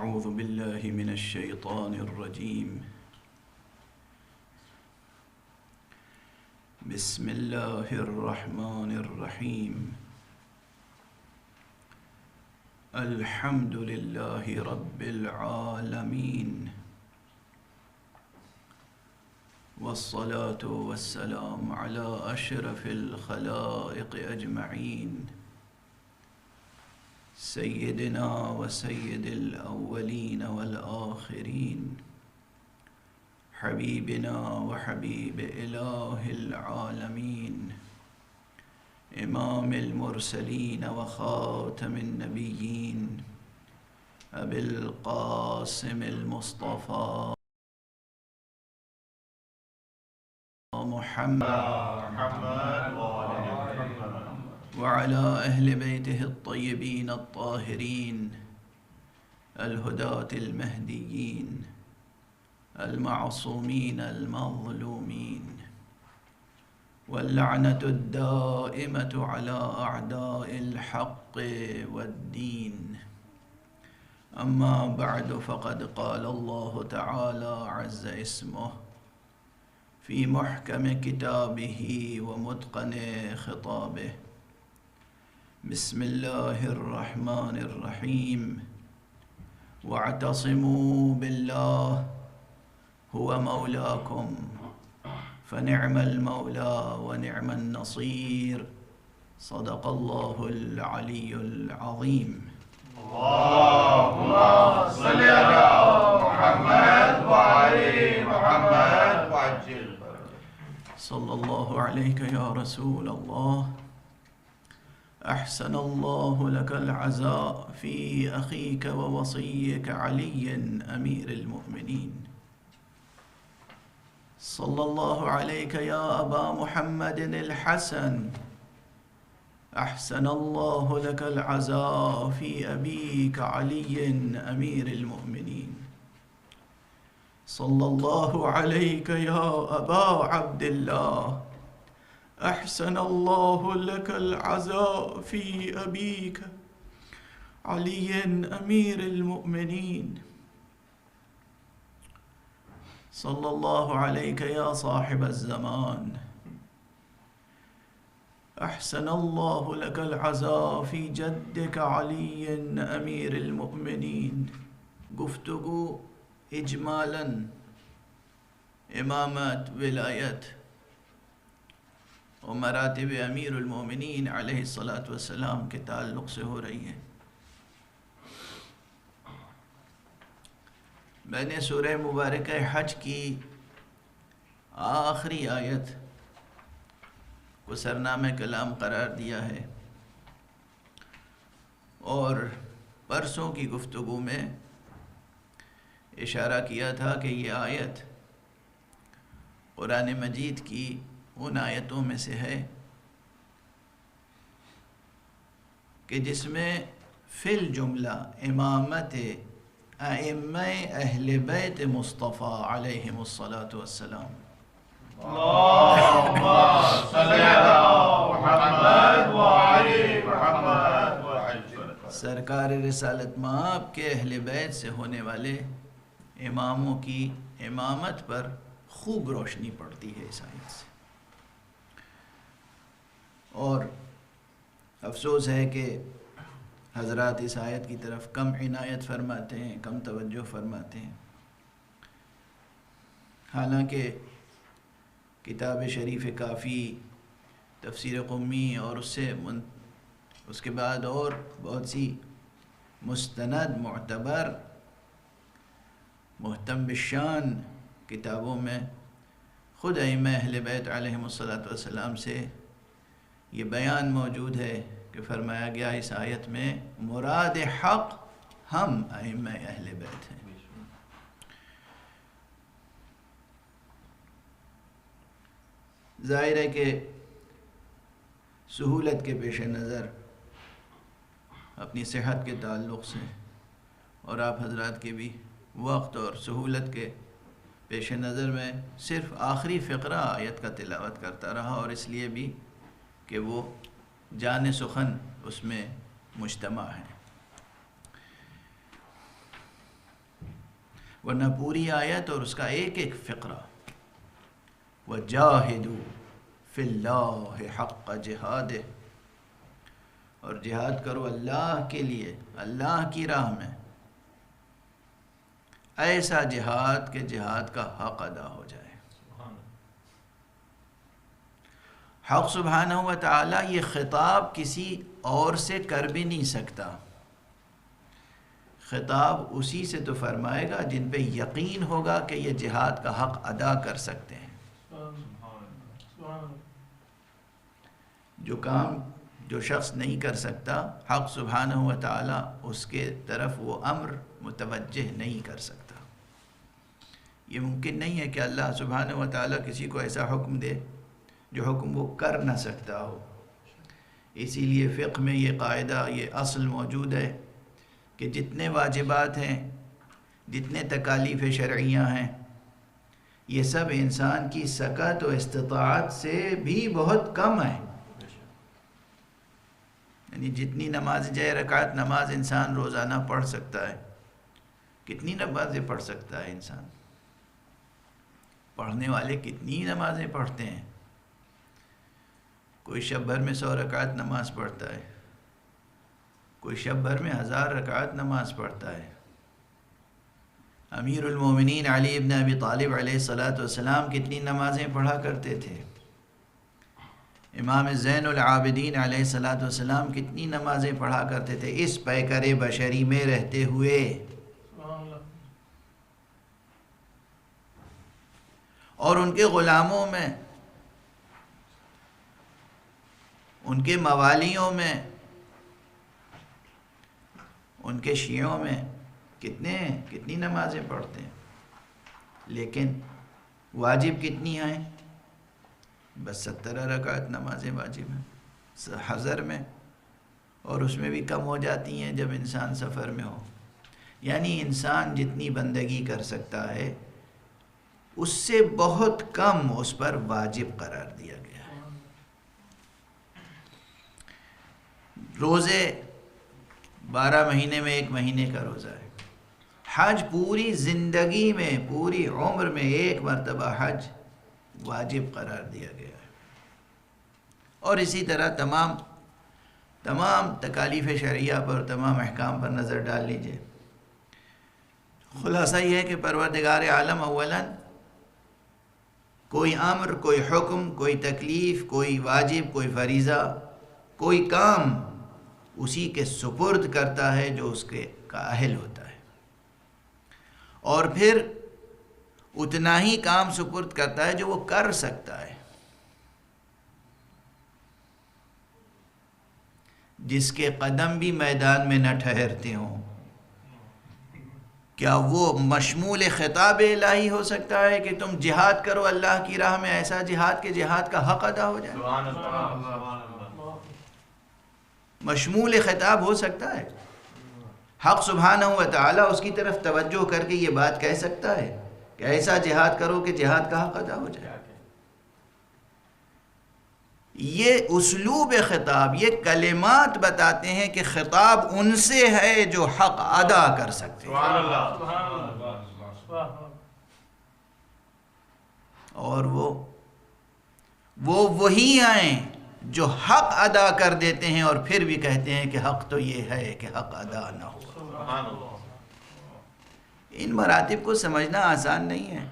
أعوذ بالله من الشيطان الرجيم. بسم الله الرحمن الرحيم. الحمد لله رب العالمين، والصلاة والسلام على أشرف الخلائق أجمعين، سيدنا وسيد الأولين والآخرين، حبيبنا وحبيب إله العالمين، إمام المرسلين وخاتم النبيين، أبي القاسم المصطفى محمد وعلى أهل بيته الطيبين الطاهرين الهداة المهديين المعصومين المظلومين، واللعنة الدائمة على أعداء الحق والدين. أما بعد، فقد قال الله تعالى عز اسمه في محكم كتابه ومتقن خطابه: بسم الله الرحمن الرحيم. واعتصموا بالله هو مولاكم فنعم المولى ونعم النصير. صدق الله العلي العظيم. اللهم صل على محمد وعلى محمد وعجل. صلى الله عليك يا رسول الله. أحسن الله لك العزاء في أخيك ووصيك علي أمير المؤمنين. صلى الله عليك يا أبا محمد الحسن. أحسن الله لك العزاء في أبيك علي أمير المؤمنين. صلى الله عليك يا أبا عبد الله. أحسن الله لك العزاء في أبيك علي أمير المؤمنين. صلى الله عليك يا صاحب الزمان. أحسن الله لك العزاء في جدك علي أمير المؤمنين. گفتگو اجمالاً امامت، ولایت و مراتب امیر المومنین علیہ الصلاۃ والسلام کے تعلق سے ہو رہی ہے۔ میں نے سورہ مبارکہ حج کی آخری آیت کو سرنامہ کلام قرار دیا ہے، اور پرسوں کی گفتگو میں اشارہ کیا تھا کہ یہ آیت قرآن مجید کی ان آیتوں میں سے ہے کہ جس میں فی الجملہ امامت ائمہ اہل بیت مصطفیٰ علیہم الصلاۃ والسلام، اللهم صل على محمد وعلى محمد وعجل. سرکار رسالت مآب کے اہل بیت سے ہونے والے اماموں کی امامت پر خوب روشنی پڑتی ہے اس آیت سے۔ اور افسوس ہے کہ حضرات اس آیت کی طرف کم عنایت فرماتے ہیں، کم توجہ فرماتے ہیں، حالانکہ کتاب شریف کافی، تفسیر قمی اور اس کے بعد اور بہت سی مستند، معتبر، محتم بالشان کتابوں میں خود ائمہ اہل بیت علیہم الصلاۃ والسلام سے یہ بیان موجود ہے کہ فرمایا گیا اس آیت میں مراد حق ہم ائمہ اہل بیت ہیں۔ ظاہر ہے کہ سہولت کے پیش نظر، اپنی صحت کے تعلق سے، اور آپ حضرات کے بھی وقت اور سہولت کے پیش نظر میں صرف آخری فقرہ آیت کا تلاوت کرتا رہا، اور اس لیے بھی کہ وہ جان سخن اس میں مجتمع ہے۔ ورنہ پوری آیت اور اس کا ایک ایک فقرہ وَجَاهِدُوا فِي اللَّهِ حَقَّ جِهَادِهِ، اور جہاد کرو اللہ کے لیے، اللہ کی راہ میں، ایسا جہاد کہ جہاد کا حق ادا ہو جائے۔ حق سبحانہ و تعالیٰ یہ خطاب کسی اور سے کر بھی نہیں سکتا، خطاب اسی سے تو فرمائے گا جن پہ یقین ہوگا کہ یہ جہاد کا حق ادا کر سکتے ہیں۔ جو کام جو شخص نہیں کر سکتا، حق سبحانہ و تعالیٰ اس کے طرف وہ امر متوجہ نہیں کر سکتا۔ یہ ممکن نہیں ہے کہ اللہ سبحانہ و تعالیٰ کسی کو ایسا حکم دے جو حکم وہ کر نہ سکتا ہو۔ اسی لیے فقہ میں یہ قاعدہ، یہ اصل موجود ہے کہ جتنے واجبات ہیں، جتنے تکالیف شرعیہ ہیں، یہ سب انسان کی سکت و استطاعت سے بھی بہت کم ہے۔ یعنی جتنی نماز جائے رکعت نماز انسان روزانہ پڑھ سکتا ہے، کتنی نمازیں پڑھ سکتا ہے انسان؟ پڑھنے والے کتنی نمازیں پڑھتے ہیں؟ کوئی شب بھر میں 100 رکعت نماز پڑھتا ہے، کوئی شب بھر میں 1000 رکعت نماز پڑھتا ہے۔ امیر المومنین علی ابن ابی طالب علیہ السلام کتنی نمازیں پڑھا کرتے تھے؟ امام زین العابدین علیہ السلام کتنی نمازیں پڑھا کرتے تھے اس پیکر بشری میں رہتے ہوئے؟ اور ان کے غلاموں میں، ان کے موالیوں میں، ان کے شیعوں میں کتنی نمازیں پڑھتے ہیں، لیکن واجب کتنی ہیں؟ بس 17 رکعت نمازیں واجب ہیں حضر میں، اور اس میں بھی کم ہو جاتی ہیں جب انسان سفر میں ہو۔ یعنی انسان جتنی بندگی کر سکتا ہے اس سے بہت کم اس پر واجب قرار دیا گیا ہے۔ روزے 12 مہینے میں 1 مہینے کا روزہ ہے۔ حج پوری زندگی میں، پوری عمر میں 1 مرتبہ حج واجب قرار دیا گیا ہے۔ اور اسی طرح تمام تکالیف شرعیہ پر، تمام احکام پر نظر ڈال لیجئے۔ خلاصہ یہ ہے کہ پروردگار عالم اولاً کوئی امر، کوئی حکم، کوئی تکلیف، کوئی واجب، کوئی فریضہ، کوئی کام اسی کے سپرد کرتا ہے جو اس کے کا اہل ہوتا ہے، اور پھر اتنا ہی کام سپرد کرتا ہے جو وہ کر سکتا ہے۔ جس کے قدم بھی میدان میں نہ ٹھہرتے ہوں، کیا وہ مشمول خطاب الہی ہو سکتا ہے کہ تم جہاد کرو اللہ کی راہ میں، ایسا جہاد کہ جہاد کا حق ادا ہو جائے؟ مشمول خطاب ہو سکتا ہے؟ حق سبحانہ و تعالیٰ اس کی طرف توجہ کر کے یہ بات کہہ سکتا ہے کہ ایسا جہاد کرو کہ جہاد کا حق ادا ہو جائے؟ یہ اسلوب خطاب، یہ کلمات بتاتے ہیں کہ خطاب ان سے ہے جو حق ادا کر سکتے ہیں، اور وہ وہی ہیں جو حق ادا کر دیتے ہیں اور پھر بھی کہتے ہیں کہ حق تو یہ ہے کہ حق ادا نہ ہو۔ ان مراتب کو سمجھنا آسان نہیں ہے،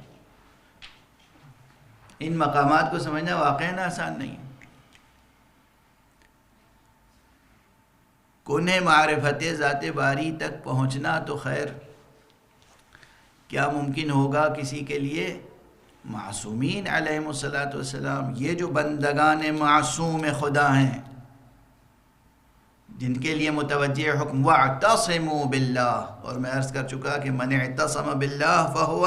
ان مقامات کو سمجھنا واقعاً آسان نہیں ہے۔ کنہ معرفت ذات باری تک پہنچنا تو خیر کیا ممکن ہوگا کسی کے لیے؟ معصومین علیہم السلام، یہ جو بندگان معصوم خدا ہیں، جن کے لیے متوجہ حکم وَاعْتَصِمُوا بِاللَّهِ، اور میں عرض کر چکا کہ من اعتصم باللہ فہو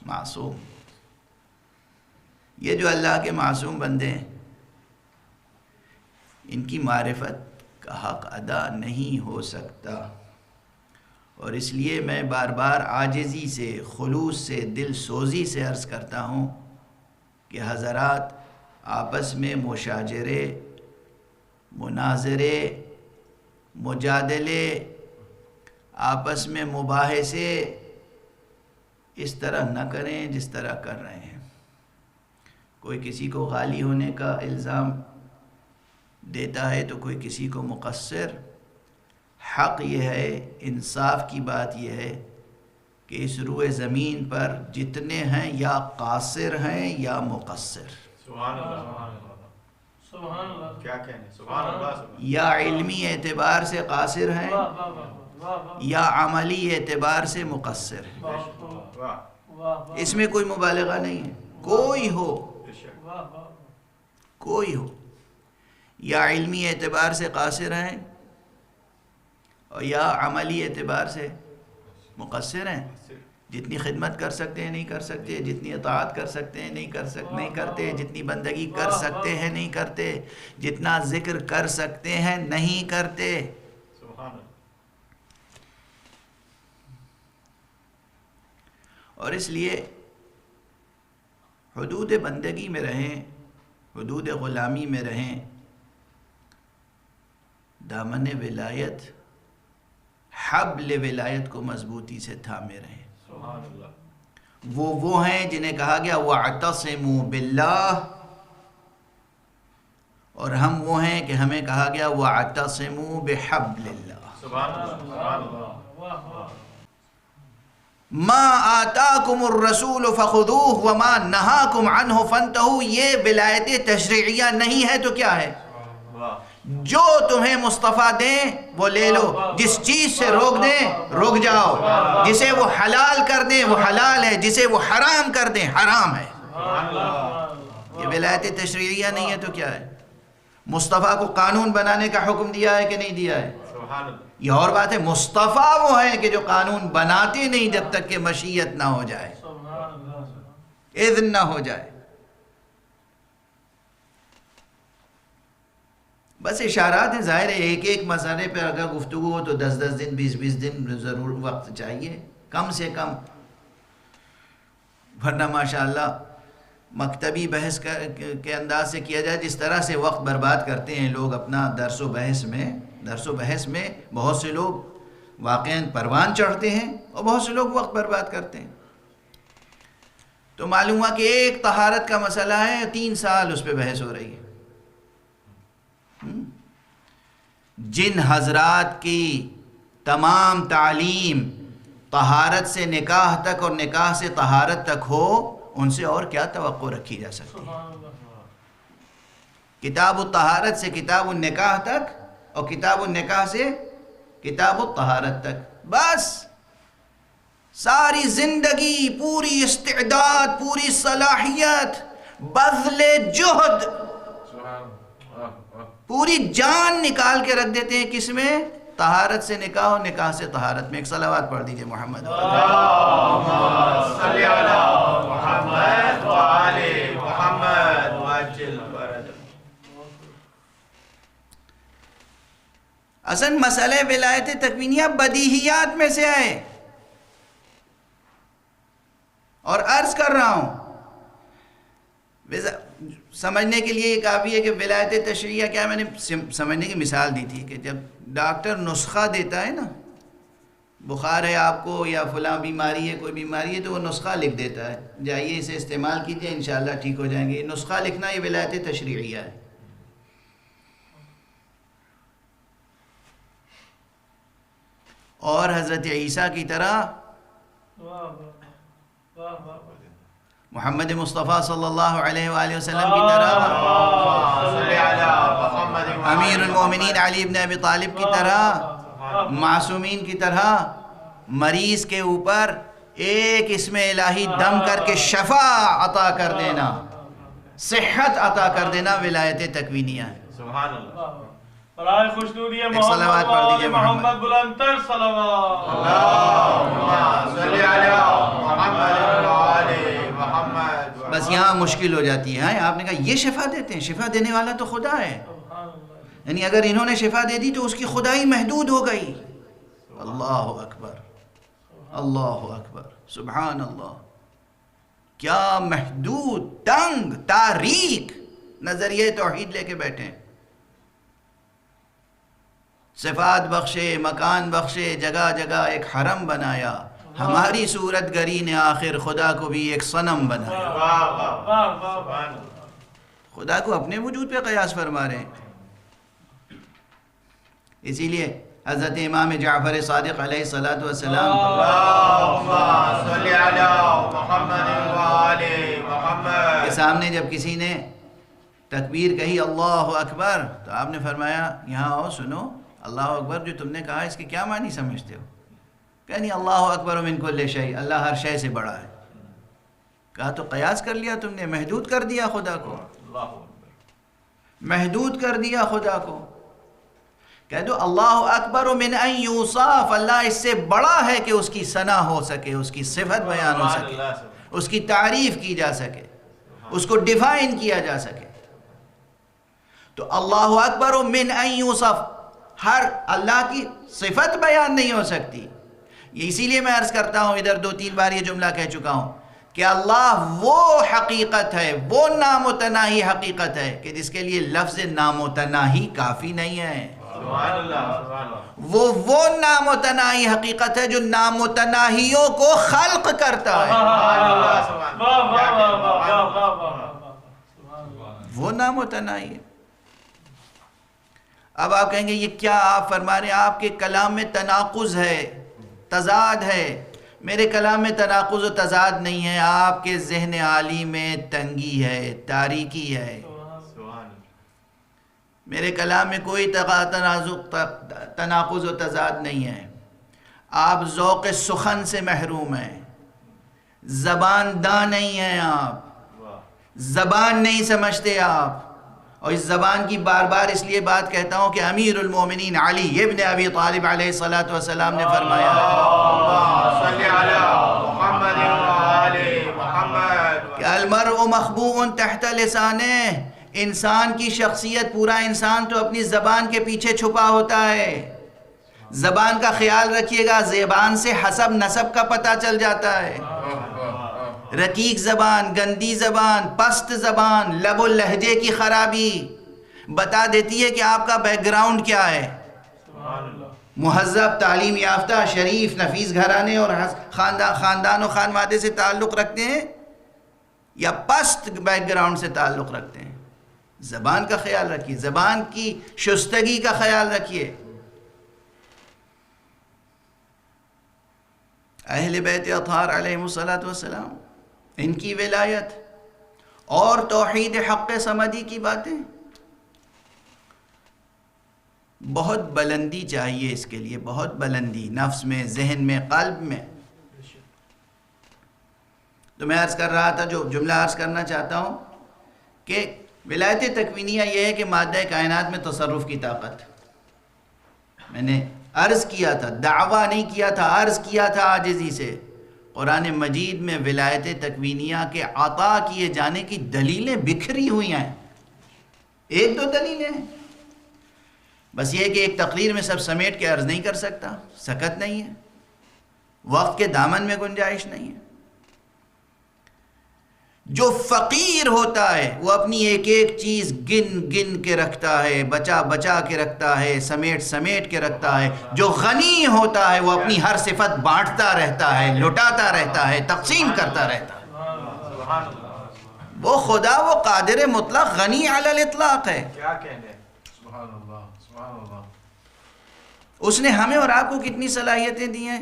معصوم، یہ جو اللہ کے معصوم بندے ہیں، ان کی معرفت کا حق ادا نہیں ہو سکتا۔ اور اس لیے میں بار بار عاجزی سے، خلوص سے، دل سوزی سے عرض کرتا ہوں کہ حضرات آپس میں مشاجرے، مناظرے، مجادلے، آپس میں مباحثے اس طرح نہ کریں جس طرح کر رہے ہیں۔ کوئی کسی کو غالی ہونے کا الزام دیتا ہے تو کوئی کسی کو مقصر۔ حق یہ ہے، انصاف کی بات یہ ہے کہ اس روئے زمین پر جتنے ہیں یا قاصر ہیں یا مقصر، سبحان اللہ، سبحان اللہ، کیا کہنے، سبحان اللہ، یا علمی اعتبار سے قاصر ہیں واہ واہ واہ واہ واہ یا عملی اعتبار سے مقصر ہیں۔ واہ، واہ واہ اس میں کوئی مبالغہ نہیں ہے، کوئی ہو، بے شک، واہ واہ کوئی ہو، یا علمی اعتبار سے قاصر ہیں اور یا عملی اعتبار سے مقصر ہیں۔ جتنی خدمت کر سکتے ہیں نہیں کر سکتے، جتنی اطاعت کر سکتے ہیں نہیں کرتے، جتنی بندگی کر سکتے ہیں نہیں کرتے، جتنا ذکر کر سکتے ہیں نہیں کرتے۔ سبحان اللہ، اور اس لیے حدود بندگی میں رہیں، حدود غلامی میں رہیں، دامن ولایت، حبل ولایت کو مضبوطی سے تھامے رہیں۔ سبحان اللہ، وہ ہیں جنہیں کہا گیا وَاعْتَصِمُوا بِاللَّهِ، اور ہم وہ ہیں کہ ہمیں کہا گیا وَاعْتَصِمُوا بِحَبْلِ اللَّهِ۔ سبحان اللہ، سبحان اللہ، واہ واہ مَا آتَاكُمُ الرَّسُولُ فَخُذُوهُ وَمَا نَهَاكُمْ عَنْهُ فَانْتَهُوا، یہ ولایت تشریعیہ نہیں ہے تو کیا ہے؟ واہ، جو تمہیں مصطفیٰ دیں وہ لے لو، جس چیز سے روک دیں رک جاؤ، جسے وہ حلال کر دیں وہ حلال ہے، جسے وہ حرام کر دیں حرام ہے۔ سبحان اللہ، یہ ولایت تشریعیہ نہیں ہے تو کیا ہے؟ مصطفیٰ کو قانون بنانے کا حکم دیا ہے کہ نہیں دیا ہے؟ سبحان اللہ، یہ اور بات ہے، مصطفیٰ وہ ہیں کہ جو قانون بناتے نہیں جب تک کہ مشیت نہ ہو جائے، سبحان اللہ، اذن نہ ہو جائے۔ بس اشارات ہیں، ظاہر ہے ایک ایک مسئلے پہ اگر گفتگو ہو تو 10 دن 20 دن ضرور وقت چاہیے کم سے کم، ورنہ ماشاءاللہ مکتبی بحث کے انداز سے کیا جائے، جس طرح سے وقت برباد کرتے ہیں لوگ اپنا درس و بحث میں بہت سے لوگ واقعاً پروان چڑھتے ہیں اور بہت سے لوگ وقت برباد کرتے ہیں۔ تو معلوم ہوا کہ ایک طہارت کا مسئلہ ہے، 3 سال اس پہ بحث ہو رہی ہے۔ جن حضرات کی تمام تعلیم طہارت سے نکاح تک اور نکاح سے طہارت تک ہو، ان سے اور کیا توقع رکھی جا سکتی ہے؟ سبحان اللہ، کتاب الطہارت سے کتاب النکاح تک اور کتاب النکاح سے کتاب الطہارت تک، بس ساری زندگی، پوری استعداد، پوری صلاحیت، بذل جہد، سبحان اللہ، پوری جان نکال کے رکھ دیتے ہیں کس میں؟ طہارت سے نکاح اور نکاح سے طہارت میں۔ ایک صلوات پڑھ دیجئے محمد۔ اللہم صلی علی محمد وآل محمد وعجل فرجہ۔ اصل مسئلہ ولایت تکوینیہ بدیہیات میں سے ہے، اور عرض کر رہا ہوں سمجھنے کے لیے کافی ہے کہ ولایت تشریعیہ کیا ہے۔ میں نے سمجھنے کی مثال دی تھی کہ جب ڈاکٹر نسخہ دیتا ہے نا، بخار ہے آپ کو یا فلاں بیماری ہے، کوئی بیماری ہے، تو وہ نسخہ لکھ دیتا ہے، جائیے اسے استعمال کیجئے انشاءاللہ ٹھیک ہو جائیں گے۔ یہ نسخہ لکھنا یہ ولایت تشریعیہ ہے۔ اور حضرت عیسیٰ کی طرح واہ واہ واہ واہ، محمد مصطفیٰ صلی اللہ علیہ وآلہ وسلم کی طرح، صلی علی محمد امیر المومنین علی ابن ابی طالب کی طرح، معصومین کی طرح مریض کے اوپر ایک اسم الہی دم کر کے شفا عطا کر دینا، صحت عطا کر دینا ولایت تکوینیہ ہے۔ سبحان اللہ، برائے خوشنودی ایک صلوات محمد پڑھ دیجئے وآل محمد بلندتر صلوات۔ اللہم صلی علی محمد وآل محمد۔ بس یہاں مشکل ہو جاتی ہے، آپ نے کہا یہ شفا دیتے ہیں، شفا دینے والا تو خدا ہے، سبحان اللہ، یعنی اگر انہوں نے شفا دے دی تو اس کی خدائی محدود ہو گئی۔ اللہ اکبر، اللہ اکبر، سبحان اللہ، کیا محدود، تنگ، تاریک نظریے توحید لے کے بیٹھے۔ صفات بخشے، مکان بخشے، جگہ جگہ ایک حرم بنایا، ہماری صورت گری نے آخر خدا کو بھی ایک صنم بنایا. واہ واہ واہ واہ واہ. خدا کو اپنے وجود پہ قیاس فرما رہے ہیں. اسی لیے حضرت امام جعفر صادق علیہ الصلوۃ والسلام اللہم صلی علی محمد وآل محمد کے سامنے جب کسی نے تکبیر کہی اللہ اکبر تو آپ نے فرمایا یہاں آؤ سنو، اللہ اکبر جو تم نے کہا اس کے کیا معنی سمجھتے ہو؟ کہ نہیں اللہ اکبر من کل شیء، اللہ ہر شے سے بڑا ہے. کہا تو قیاس کر لیا تم نے، محدود کر دیا خدا کو، محدود کر دیا خدا کو. کہہ دو اللہ اکبر من ان یوصف، اللہ اس سے بڑا ہے کہ اس کی ثنا ہو سکے، اس کی صفت بیان ہو سکے، اس کی تعریف کی جا سکے، اس کو ڈیفائن کیا جا سکے. تو اللہ اکبر من ان یوصف، ہر اللہ کی صفت بیان نہیں ہو سکتی. اسی لیے میں عرض کرتا ہوں، ادھر 2-3 بار یہ جملہ کہہ چکا ہوں کہ اللہ وہ حقیقت ہے، وہ نامتناہی حقیقت ہے کہ جس کے لیے لفظ نامتناہی کافی نہیں ہے. سبحان اللہ سبحان اللہ. وہ نامتناہی حقیقت ہے جو نامتناہیوں کو خلق کرتا ہے. سبحان اللہ سبحان واہ اللہ. واہ واہ واہ واہ واہ. وہ نامتناہی ہے. اب آپ کہیں گے یہ کیا آپ فرما رہے ہیں؟ آپ کے کلام میں تناقض ہے، تضاد ہے. میرے کلام میں تناقض و تضاد نہیں ہے، آپ کے ذہن عالی میں تنگی ہے، تاریکی ہے. میرے کلام میں کوئی تناقض و تضاد نہیں ہے. آپ ذوق سخن سے محروم ہیں، زبان داں نہیں ہیں، آپ زبان نہیں سمجھتے آپ. اور اس زبان کی بار بار اس لیے بات کہتا ہوں کہ امیر المومنین علی ابن ابی طالب علیہ الصلاۃ والسلام نے فرمایا صلی علی محمد وآل محمد. کہ المرء مخبوء تحت لسانہ، انسان کی شخصیت، پورا انسان تو اپنی زبان کے پیچھے چھپا ہوتا ہے. زبان کا خیال رکھیے گا، زبان سے حسب نسب کا پتہ چل جاتا ہے. رقیق زبان، گندی زبان، پست زبان، لب و لہجے کی خرابی بتا دیتی ہے کہ آپ کا بیک گراؤنڈ کیا ہے. مہذب، تعلیم یافتہ، شریف، نفیس گھرانے اور خاندان و خانوادے سے تعلق رکھتے ہیں یا پست بیک گراؤنڈ سے تعلق رکھتے ہیں. زبان کا خیال رکھیے، زبان کی شستگی کا خیال رکھیے. اہل بیت اطہار علیہ الصلوۃ والسلام، ان کی ولایت اور توحید حق صمدی کی باتیں، بہت بلندی چاہیے اس کے لیے، بہت بلندی نفس میں، ذہن میں، قلب میں. تو میں عرض کر رہا تھا، جو جملہ عرض کرنا چاہتا ہوں کہ ولایت تکوینیہ یہ ہے کہ مادہ کائنات میں تصرف کی طاقت. میں نے عرض کیا تھا، دعویٰ نہیں کیا تھا، عرض کیا تھا عاجزی سے. قرآن مجید میں ولایت تکوینیہ کے عطا کیے جانے کی دلیلیں بکھری ہوئی ہیں. 1-2 دلیلیں ہیں، بس یہ کہ ایک تقریر میں سب سمیٹ کے عرض نہیں کر سکتا، سکت نہیں ہے، وقت کے دامن میں گنجائش نہیں ہے. جو فقیر ہوتا ہے وہ اپنی ایک ایک چیز گن گن کے رکھتا ہے، بچا بچا کے رکھتا ہے، سمیٹ سمیٹ کے رکھتا ہے. جو غنی ہوتا ہے وہ اپنی ہر صفت بانٹتا رہتا ہے، لٹاتا رہتا ہے، تقسیم کرتا رہتا ہے. وہ خدا، وہ قادر مطلق، غنی علی الاطلاق ہے. کیا کہنے. سبحان اللہ سبحان اللہ. اس نے ہمیں اور آپ کو کتنی صلاحیتیں دی ہیں.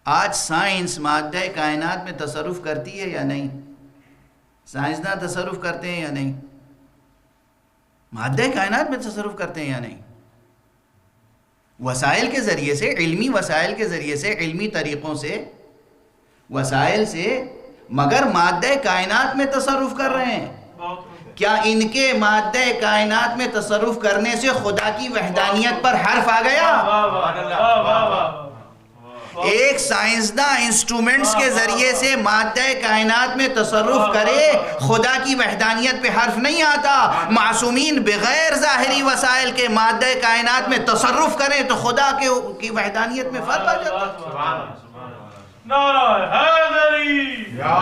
آج سائنس مادہ کائنات میں تصرف کرتی ہے یا نہیں؟ سائنسداں تصرف کرتے ہیں یا نہیں؟ مادہ کائنات میں تصرف کرتے ہیں یا نہیں؟ وسائل کے ذریعے سے، علمی وسائل کے ذریعے سے، علمی طریقوں سے، وسائل سے، مگر مادہ کائنات میں تصرف کر رہے ہیں. کیا ان کے مادہ کائنات میں تصرف کرنے سے خدا کی وحدانیت پر حرف آ گیا؟ ایک سائنسداں انسٹرومنٹس کے ذریعے سے مادہ کائنات میں تصرف کرے، خدا کی وحدانیت پہ حرف نہیں آتا. معصومین بغیر ظاہری وسائل کے مادہ کائنات میں تصرف کریں تو خدا کی وحدانیت میں فرق آ جاتا ہے. نعرہ حیدری یا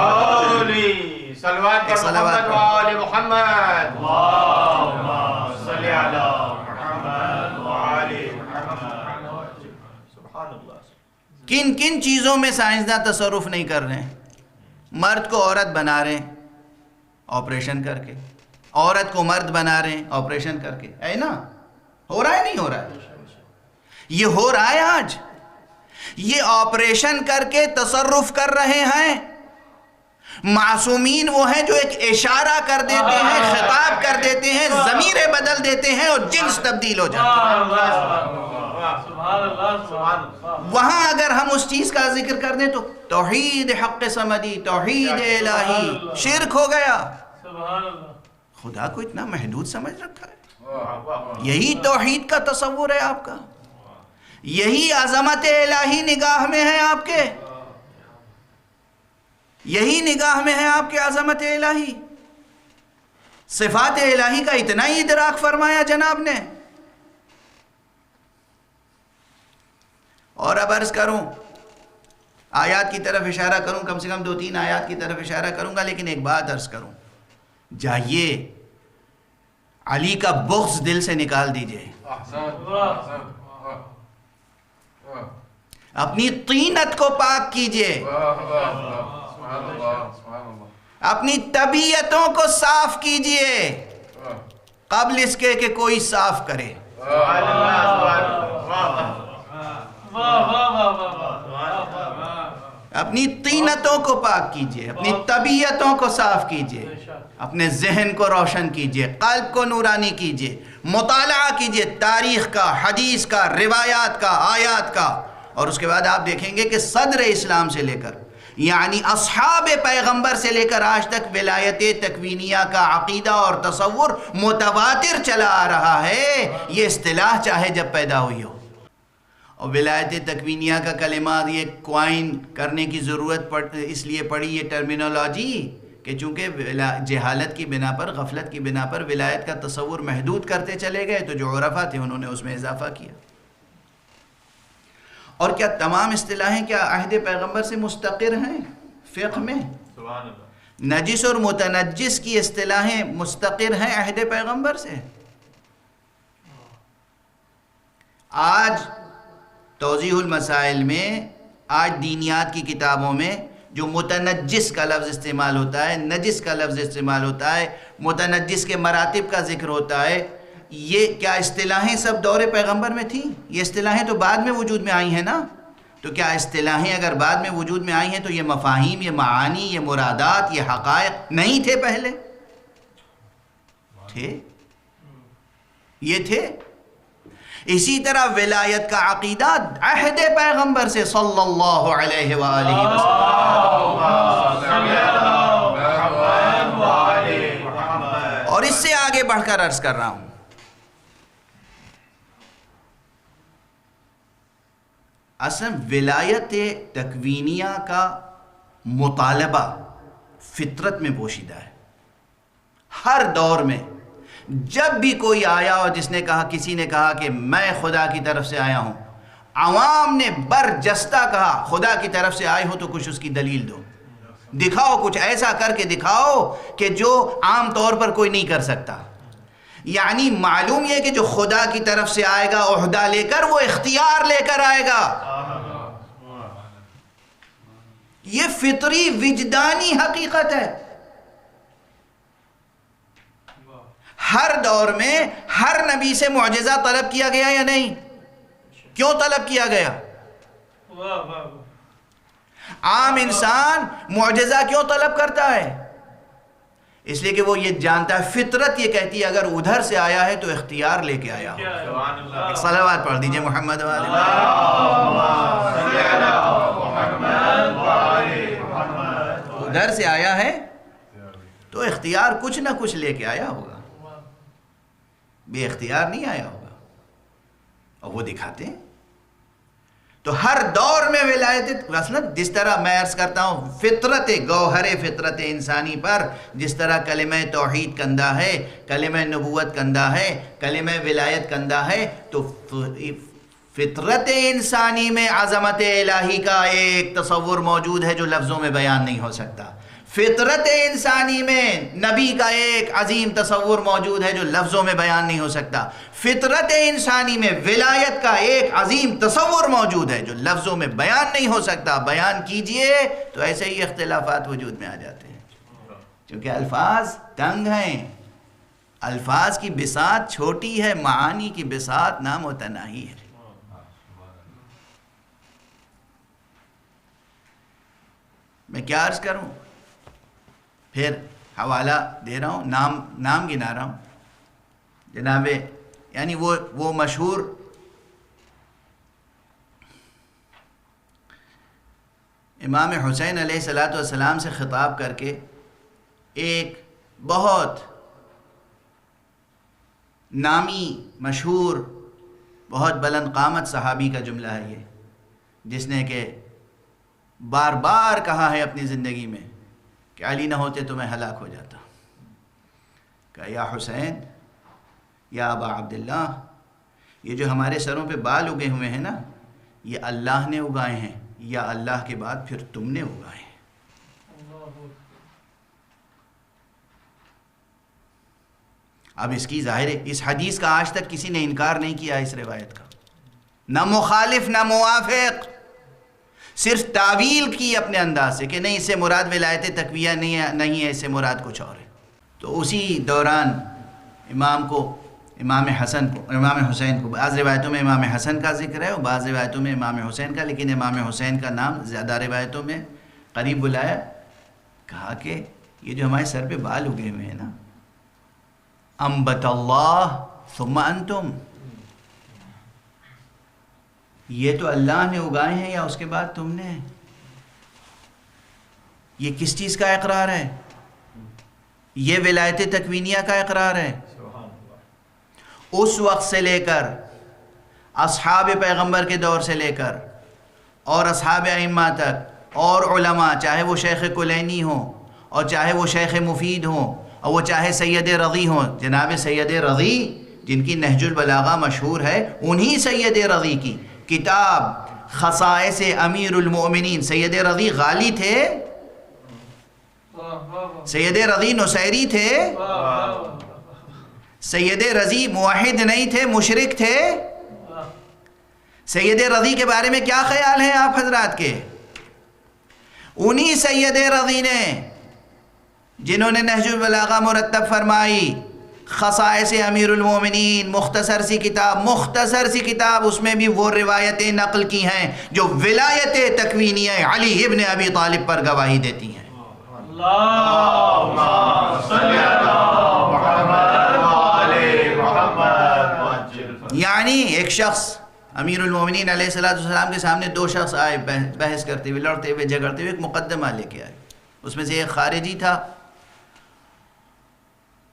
علی صلوات پر محمد وآل محمد. اللہم صلی علی محمد وآل محمد. سبحان اللہ. کن کن چیزوں میں سائنسداں تصرف نہیں کر رہے ہیں؟ مرد کو عورت بنا رہے ہیں آپریشن کر کے، عورت کو مرد بنا رہے ہیں آپریشن کر کے، ہے نا؟ ہو رہا ہے نہیں ہو رہا ہے؟ یہ ہو رہا ہے آج. یہ آپریشن کر کے تصرف کر رہے ہیں. معصومین وہ ہیں جو ایک اشارہ کر دیتے ہیں، خطاب کر دیتے ہیں، ضمیریں بدل دیتے ہیں اور جنس تبدیل ہو جاتا ہے. وہاں اگر ہم اس چیز کا ذکر کر دیں تو توحید حق صمدی، توحید الہی، شرک ہو گیا. خدا کو اتنا محدود سمجھ رکھا ہے. یہی توحید کا تصور ہے آپ کا، یہی عظمت الہی نگاہ میں ہے آپ کے، یہی نگاہ میں ہے آپ کے عظمت الہی. صفات الہی کا اتنا ہی ادراک فرمایا جناب نے. اور اب عرض کروں، آیات کی طرف اشارہ کروں، کم سے کم 2-3 آیات کی طرف اشارہ کروں گا، لیکن ایک بات عرض کروں، جائیے علی کا بغض دل سے نکال دیجئے، اپنی طینت کو پاک کیجئے، اپنی طبیعتوں کو صاف کیجئے قبل اس کے کہ کوئی صاف کرے. اپنی طینتوں کو پاک کیجئے، اپنی طبیعتوں کو صاف کیجئے، اپنے ذہن کو روشن کیجئے، قلب کو نورانی کیجئے، مطالعہ کیجئے تاریخ کا، حدیث کا، روایات کا، آیات کا. اور اس کے بعد آپ دیکھیں گے کہ صدر اسلام سے لے کر، یعنی اصحاب پیغمبر سے لے کر آج تک ولایت تکوینیہ کا عقیدہ اور تصور متواتر چلا آ رہا ہے. یہ اصطلاح چاہے جب پیدا ہوئی ہو، اور ولایت تکوینیہ کا کلمہ یہ کوائن کرنے کی ضرورت اس لیے پڑی، یہ ٹرمینالوجی، کہ چونکہ جہالت کی بنا پر، غفلت کی بنا پر ولایت کا تصور محدود کرتے چلے گئے، تو جو عرفا تھے انہوں نے اس میں اضافہ کیا. اور کیا تمام اصطلاحیں کیا عہد پیغمبر سے مستقر ہیں فقہ میں؟ نجس اور متنجس کی اصطلاحیں مستقر ہیں عہد پیغمبر سے. آج توضیح المسائل میں، آج دینیات کی کتابوں میں جو متنجس کا لفظ استعمال ہوتا ہے، نجس کا لفظ استعمال ہوتا ہے، متنجس کے مراتب کا ذکر ہوتا ہے، یہ کیا اصطلاحیں سب دور پیغمبر میں تھیں؟ یہ اصطلاحیں تو بعد میں وجود میں آئی ہیں نا. تو کیا اصطلاحیں اگر بعد میں وجود میں آئی ہیں تو یہ مفاہیم، یہ معانی، یہ مرادات، یہ حقائق نہیں تھے پہلے؟ تھے، یہ تھے. اسی طرح ولایت کا عقیدہ عہد پیغمبر سے صلی اللہ علیہ وآلہ وسلم، اور اس سے آگے بڑھ کر عرض کر رہا ہوں، اصلا ولایت تکوینیہ کا مطالبہ فطرت میں پوشیدہ ہے. ہر دور میں جب بھی کوئی آیا اور جس نے کہا، کسی نے کہا کہ میں خدا کی طرف سے آیا ہوں، عوام نے برجستہ کہا خدا کی طرف سے آئے ہو تو کچھ اس کی دلیل دو، دکھاؤ، کچھ ایسا کر کے دکھاؤ کہ جو عام طور پر کوئی نہیں کر سکتا. یعنی معلوم یہ کہ جو خدا کی طرف سے آئے گا عہدہ لے کر، وہ اختیار لے کر آئے گا. یہ فطری وجدانی حقیقت ہے. ہر دور میں ہر نبی سے معجزہ طلب کیا گیا یا نہیں؟ کیوں طلب کیا گیا؟ عام انسان معجزہ کیوں طلب کرتا ہے؟ اس لیے کہ وہ یہ جانتا ہے، فطرت یہ کہتی ہے اگر ادھر سے آیا ہے تو اختیار لے کے آیا ہو. ایک صلوات پڑھ دیجئے محمد والے. ادھر سے آیا ہے تو اختیار کچھ نہ کچھ لے کے آیا ہوگا، بے اختیار نہیں آیا ہوگا، اور وہ دکھاتے ہیں. تو ہر دور میں ولایت، اصلا جس طرح میں عرض کرتا ہوں فطرت، گوہر فطرت انسانی پر جس طرح کلمہ توحید کندہ ہے، کلمہ نبوت کندہ ہے، کلمہ ولایت کندہ ہے، تو فطرت انسانی میں عظمت الہی کا ایک تصور موجود ہے جو لفظوں میں بیان نہیں ہو سکتا. فطرت انسانی میں نبی کا ایک عظیم تصور موجود ہے جو لفظوں میں بیان نہیں ہو سکتا. فطرت انسانی میں ولایت کا ایک عظیم تصور موجود ہے جو لفظوں میں بیان نہیں ہو سکتا. بیان کیجئے تو ایسے ہی اختلافات وجود میں آ جاتے ہیں، کیونکہ الفاظ تنگ ہیں، الفاظ کی بساط چھوٹی ہے، معانی کی بساط نامتناہی ہے. میں کیا عرض کروں، پھر حوالہ دے رہا ہوں، نام گنا رہا ہوں. جناب یعنی وہ مشہور امام حسین علیہ السلام سے خطاب کر کے ایک بہت نامی مشہور بہت بلند قامت صحابی کا جملہ ہے یہ، جس نے کہ بار بار کہا ہے اپنی زندگی میں کہ علی نہ ہوتے تو میں ہلاک ہو جاتا. کہا یا حسین یا ابا عبداللہ، یہ جو ہمارے سروں پہ بال اگے ہوئے ہیں نا، یہ اللہ نے اگائے ہیں یا اللہ کے بعد پھر تم نے اگائے ہیں. اب اس کی ظاہر ہے اس حدیث کا آج تک کسی نے انکار نہیں کیا اس روایت کا، نہ مخالف نہ موافق، صرف تعویل کی اپنے انداز سے کہ نہیں اس سے مراد ولایت تقویہ نہیں ہے، اس سے مراد کچھ اور ہے. تو اسی دوران امام حسین کو بعض روایتوں میں امام حسن کا ذکر ہے اور بعض روایتوں میں امام حسین کا، لیکن امام حسین کا نام زیادہ روایتوں میں قریب بلایا. کہا کہ یہ جو ہمارے سر پہ بال اگے ہوئے ہیں نا، انبت اللہ ثم انتم، یہ تو اللہ نے اگائے ہیں یا اس کے بعد تم نے؟ یہ کس چیز کا اقرار ہے؟ یہ ولایت تکوینیہ کا اقرار ہے. اس وقت سے لے کر اصحاب پیغمبر کے دور سے لے کر اور اصحاب ائمہ تک اور علماء، چاہے وہ شیخ کلینی ہوں اور چاہے وہ شیخ مفید ہوں اور وہ چاہے سید رضی ہوں. جناب سید رضی جن کی نہج البلاغہ مشہور ہے، انہی سید رضی کی کتاب خصائص امیر المؤمنین، سید رضی غالی تھے، سید رضی نصیری تھے، سید رضی موحد نہیں تھے، مشرک تھے. سید رضی کے بارے میں کیا خیال ہیں آپ حضرات کے؟ انہی سید رضی نے جنہوں نے نہج البلاغہ مرتب فرمائی، خصائص امیر المومنین، مختصر سی کتاب، اس میں بھی وہ روایتیں نقل کی ہیں جو ولایت تکوینیہ علی ابن ابی طالب پر گواہی دیتی ہیں. اللہم صلی علی محمد وآل محمد. یعنی ایک شخص امیر المومنین علیہ السلام کے سامنے دو شخص آئے، بحث کرتے ہوئے، لڑتے ہوئے، جھگڑتے ہوئے، ایک مقدمہ لے کے آئے. اس میں سے ایک خارجی تھا،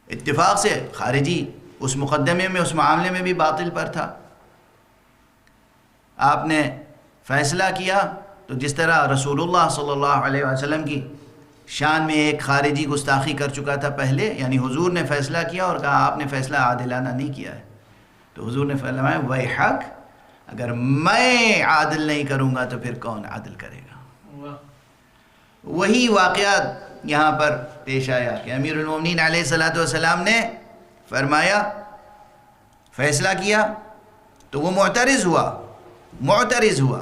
اتفاق سے خارجی اس مقدمے میں، اس معاملے میں بھی باطل پر تھا. آپ نے فیصلہ کیا تو جس طرح رسول اللہ صلی اللہ علیہ وسلم کی شان میں ایک خارجی گستاخی کر چکا تھا پہلے، یعنی حضور نے فیصلہ کیا اور کہا آپ نے فیصلہ عادلانہ نہیں کیا ہے. تو حضور نے فرمایا ویحک، اگر میں عادل نہیں کروں گا تو پھر کون عادل کرے گا. وہی واقعات یہاں پر پیش آیا کہ امیر المومنین علیہ السلام نے فرمایا، فیصلہ کیا تو وہ معترض ہوا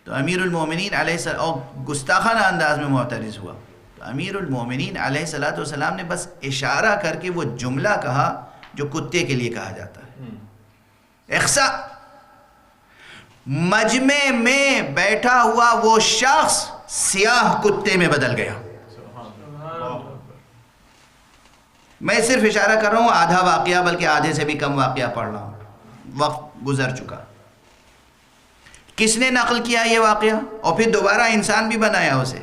تو امیر المومنین علیہ السلام اور گستاخانہ انداز میں معترض ہوا تو امیر المومنین علیہ السلام نے بس اشارہ کر کے وہ جملہ کہا جو کتے کے لیے کہا جاتا ہے، اخسا. مجمع میں بیٹھا ہوا وہ شخص سیاہ کتے میں بدل گیا. میں صرف اشارہ کر رہا ہوں، آدھا واقعہ بلکہ آدھے سے بھی کم واقعہ پڑھ رہا ہوں، وقت گزر چکا. کس نے نقل کیا یہ واقعہ اور پھر دوبارہ انسان بھی بنایا اسے،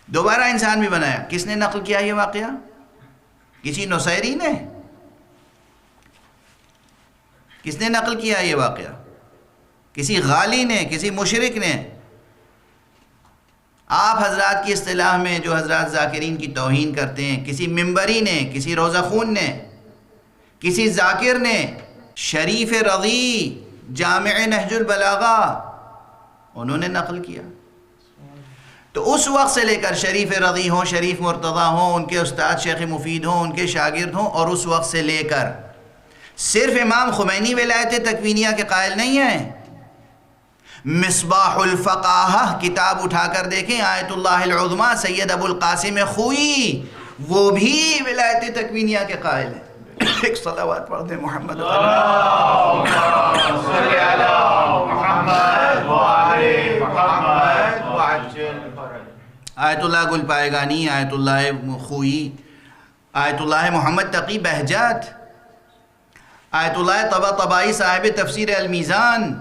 دوبارہ انسان بھی بنایا؟ کس نے نقل کیا یہ واقعہ؟ کسی نصیری نے؟ کس نے نقل کیا یہ واقعہ؟ کسی غالی نے؟ کسی مشرک نے؟ آپ حضرات کی اصطلاح میں جو حضرات ذاکرین کی توہین کرتے ہیں، کسی منبری نے، کسی روزہ خون نے، کسی ذاکر نے، شریف رضی جامع نہج البلاغہ، انہوں نے نقل کیا. تو اس وقت سے لے کر شریف رضی ہوں، شریف مرتضیٰ ہوں، ان کے استاد شیخ مفید ہوں، ان کے شاگرد ہوں، اور اس وقت سے لے کر صرف امام خمینی ولایت تکوینیہ کے قائل نہیں ہیں. مصباح الفقاہہ کتاب اٹھا کر دیکھیں، آیت اللہ العظمیٰ سید ابو القاسم خوئی، وہ بھی ولایت تکوینیہ کے قائل ہیں. ایک صلوات پڑھ دیں محمد اللہم صلی علی محمد وآل محمد وعجل فرج. آیت اللہ گل پائیگانی، آیت اللہ خوئی، آیت اللہ محمد تقی بہجت، آیت اللہ طباطبائی صاحب تفسیر المیزان.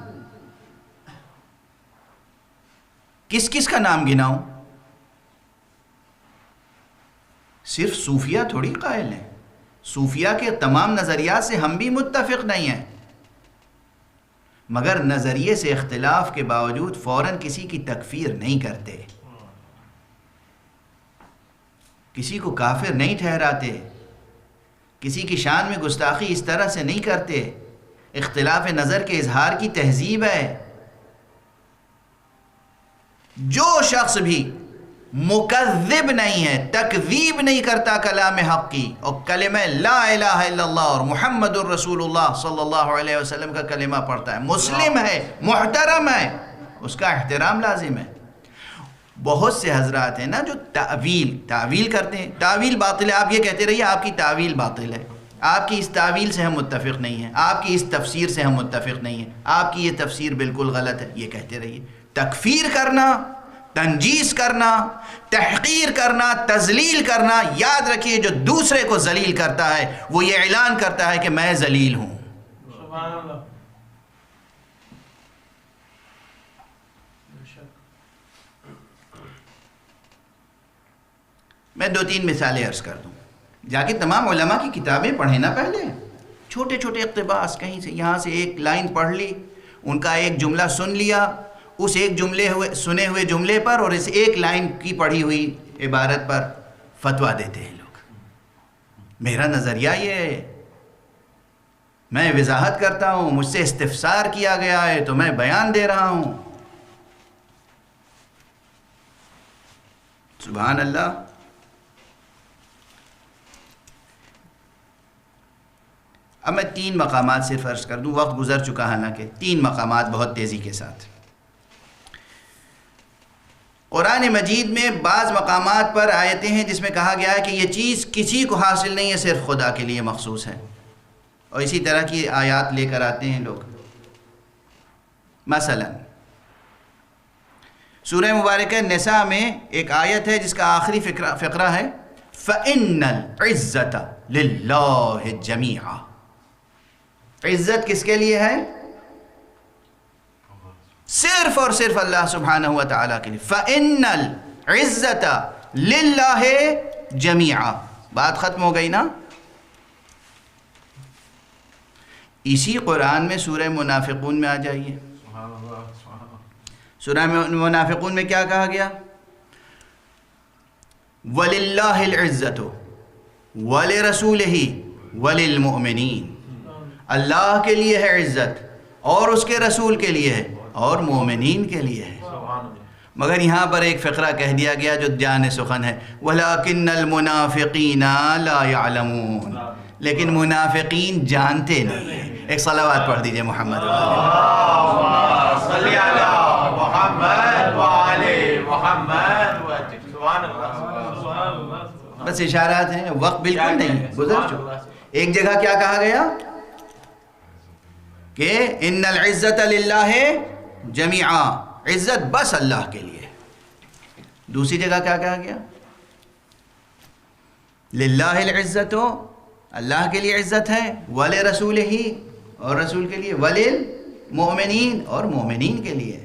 کس کس کا نام گناؤں؟ صرف صوفیہ تھوڑی قائل ہیں. صوفیہ کے تمام نظریات سے ہم بھی متفق نہیں ہیں، مگر نظریے سے اختلاف کے باوجود فوراً کسی کی تکفیر نہیں کرتے، کسی کو کافر نہیں ٹھہراتے، کسی کی شان میں گستاخی اس طرح سے نہیں کرتے. اختلاف نظر کے اظہار کی تہذیب ہے. جو شخص بھی مکذب نہیں ہے، تکذیب نہیں کرتا کلام حق کی، اور کلمہ لا الہ الا اللہ اور محمد الرسول اللہ صلی اللہ علیہ وسلم کا کلمہ پڑھتا ہے، مسلم ہے، محترم ہے، اس کا احترام لازم ہے. بہت سے حضرات ہیں نا جو تعویل کرتے ہیں. تعویل باطل ہے، آپ یہ کہتے رہیے آپ کی تعویل باطل ہے، آپ کی اس تعویل سے ہم متفق نہیں ہیں، آپ کی اس تفسیر سے ہم متفق نہیں ہیں، آپ کی یہ تفسیر بالکل غلط ہے، یہ کہتے رہیے. تکفیر کرنا، تنجیس کرنا، تحقیر کرنا، تذلیل کرنا، یاد رکھیے جو دوسرے کو ذلیل کرتا ہے وہ یہ اعلان کرتا ہے کہ میں ذلیل ہوں. سبحان اللہ. میں 2-3 مثالیں عرض کر دوں. جا کے تمام علماء کی کتابیں پڑھیں نا پہلے. چھوٹے چھوٹے اقتباس کہیں سے، یہاں سے ایک لائن پڑھ لی، ان کا ایک جملہ سن لیا، اس ایک سنے ہوئے جملے پر اور اس ایک لائن کی پڑھی ہوئی عبارت پر فتویٰ دیتے ہیں لوگ. میرا نظریہ یہ ہے، میں وضاحت کرتا ہوں، مجھ سے استفسار کیا گیا ہے تو میں بیان دے رہا ہوں. سبحان اللہ. اب میں 3 مقامات صرف عرض کر دوں، وقت گزر چکا حالانکہ 3 مقامات بہت تیزی کے ساتھ. قرآن مجید میں بعض مقامات پر آیتیں ہیں جس میں کہا گیا ہے کہ یہ چیز کسی کو حاصل نہیں ہے، صرف خدا کے لیے مخصوص ہے، اور اسی طرح کی آیات لے کر آتے ہیں لوگ. مثلا سورہ مبارکہ نساء میں ایک آیت ہے جس کا آخری فقرہ ہے فَإِنَّ الْعِزَّةَ لِلَّهِ جَمِيعًا. عزت کس کے لیے ہے؟ صرف اور صرف اللہ سبحانہ و تعالیٰ کے لیے. فَإِنَّ الْعِزَّةَ لِلَّهِ جَمِيعًا. بات ختم ہو گئی نا. اسی قرآن میں سورہ منافقون میں آ جائیے. سورہ منافقون میں کیا کہا گیا؟ وَلِلَّهِ الْعِزَّةُ وَلِرَسُولِهِ وَلِلْمُؤْمِنِينَ. اللہ کے لیے ہے عزت، اور اس کے رسول کے لیے ہے، اور مومنین کے لیے ہے. مگر یہاں پر ایک فقرہ کہہ دیا گیا جو جان سخن ہے، وَلَكِنَّ الْمُنَافِقِينَ لَا يَعْلَمُونَ. لیکن منافقین جانتے نہیں ہیں. ایک صلوات پڑھ دیجئے محمد. اللہم صلی علی محمد وآل محمد. سبحان اللہ. بس اشارات ہیں، وقت بالکل نہیں گزر چکا. ایک جگہ کیا کہا گیا کہ ان العزت للہ جمیعا، عزت بس اللہ کے لیے. دوسری جگہ کیا کہا گیا؟ للہ العزت، اللہ کے لیے عزت ہے، ولرسولہ، اور رسول کے لیے، وللمؤمنین، اور مومنین کے لیے.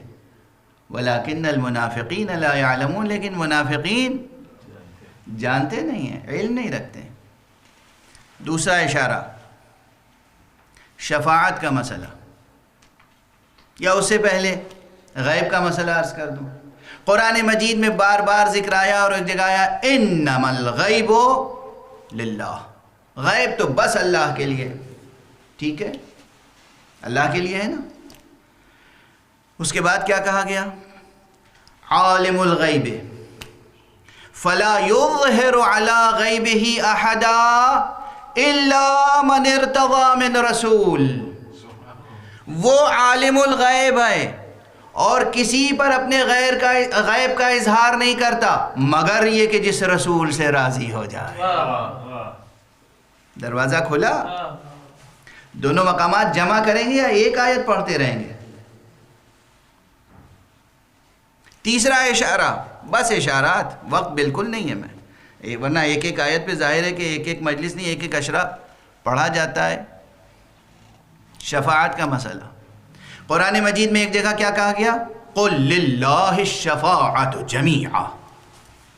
ولیکن المنافقین لا یعلمون. لیکن منافقین جانتے نہیں ہیں، علم نہیں رکھتے. دوسرا اشارہ شفاعت کا مسئلہ، یا اس سے پہلے غیب کا مسئلہ عرض کر دوں. قرآن مجید میں بار بار ذکر آیا اور ایک جگہ آیا انما الغیب للہ. غیب تو بس اللہ کے لیے. ٹھیک ہے، اللہ کے لیے ہے نا. اس کے بعد کیا کہا گیا؟ عالم الغیب فلا يظهر على غیبہ احدا الا من ارتضى من رسول. وہ عالم الغیب ہے اور کسی پر اپنے غیب کا اظہار نہیں کرتا مگر یہ کہ جس رسول سے راضی ہو جائے. دروازہ کھلا. دونوں مقامات جمع کریں گے یا ایک آیت پڑھتے رہیں گے؟ تیسرا اشارہ، بس اشارات، وقت بالکل نہیں ہے میں، ورنہ ایک ایک آیت پہ ظاہر ہے کہ ایک ایک مجلس نہیں، ایک ایک اشرہ پڑھا جاتا ہے. شفاعت کا مسئلہ قرآن مجید میں ایک جگہ کیا کہا گیا؟ قل للہ الشفاعت جمیعا.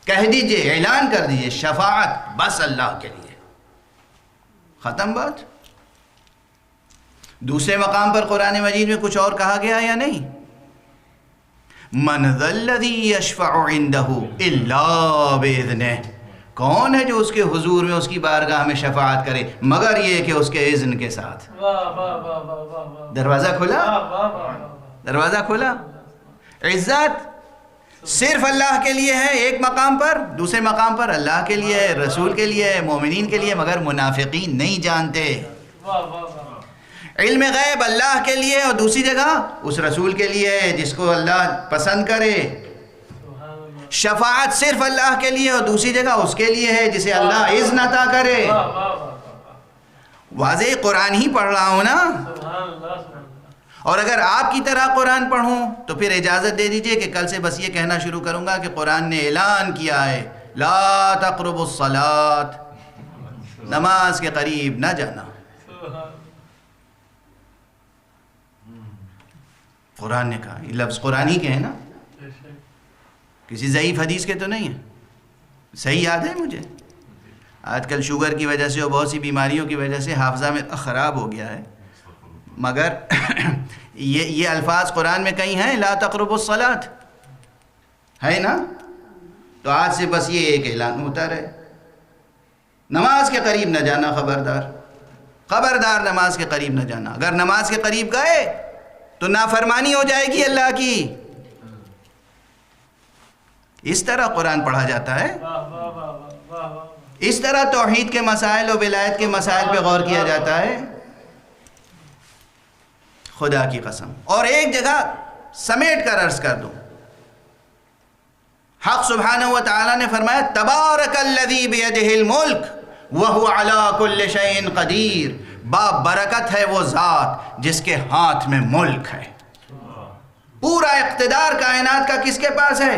کہہ دیجئے، اعلان کر دیجئے، شفاعت بس اللہ کے لیے. ختم بات. دوسرے مقام پر قرآن مجید میں کچھ اور کہا گیا یا نہیں؟ من ذا الذی یشفع عندہ الا باذنہ. کون ہے جو اس کے حضور میں، اس کی بارگاہ میں شفاعت کرے مگر یہ کہ اس کے اذن کے ساتھ. دروازہ کھلا، دروازہ کھلا. عزت صرف اللہ کے لیے ہے ایک مقام پر، دوسرے مقام پر اللہ کے لیے ہے، رسول کے لیے ہے، مومنین کے لیے، مگر منافقین نہیں جانتے. علم غیب اللہ کے لیے اور دوسری جگہ اس رسول کے لیے ہے جس کو اللہ پسند کرے. شفاعت صرف اللہ کے لیے اور دوسری جگہ اس کے لیے ہے جسے اللہ اذن عطا کرے. واضح قرآن ہی پڑھ رہا ہوں نا. اور اگر آپ کی طرح قرآن پڑھوں تو پھر اجازت دے دیجئے کہ کل سے بس یہ کہنا شروع کروں گا کہ قرآن نے اعلان کیا ہے لا تقربوا الصلاۃ، نماز کے قریب نہ جانا. قرآن نے کہا، یہ لفظ قرآن ہی کے ہیں نا، کسی ضعیف حدیث کے تو نہیں ہیں. صحیح یاد ہے مجھے. آج کل شوگر کی وجہ سے اور بہت سی بیماریوں کی وجہ سے حافظہ میں خراب ہو گیا ہے، مگر یہ الفاظ قرآن میں کہیں ہیں لا تقربوا الصلاۃ ہے نا. تو آج سے بس یہ ایک اعلان ہوتا رہے، نماز کے قریب نہ جانا. خبردار، خبردار نماز کے قریب نہ جانا. اگر نماز کے قریب گئے تو نافرمانی ہو جائے گی اللہ کی. اس طرح قرآن پڑھا جاتا ہے، اس طرح توحید کے مسائل اور ولایت کے مسائل پہ غور کیا جاتا ہے. خدا کی قسم. اور ایک جگہ سمیٹ کر عرض کر دوں، حق سبحانہ و تعالی نے فرمایا تبارک الذی بیدہ الملک وہو علی کل شیء قدیر. برکت ہے وہ ذات جس کے ہاتھ میں ملک ہے. پورا اقتدار کائنات کا کس کے پاس ہے؟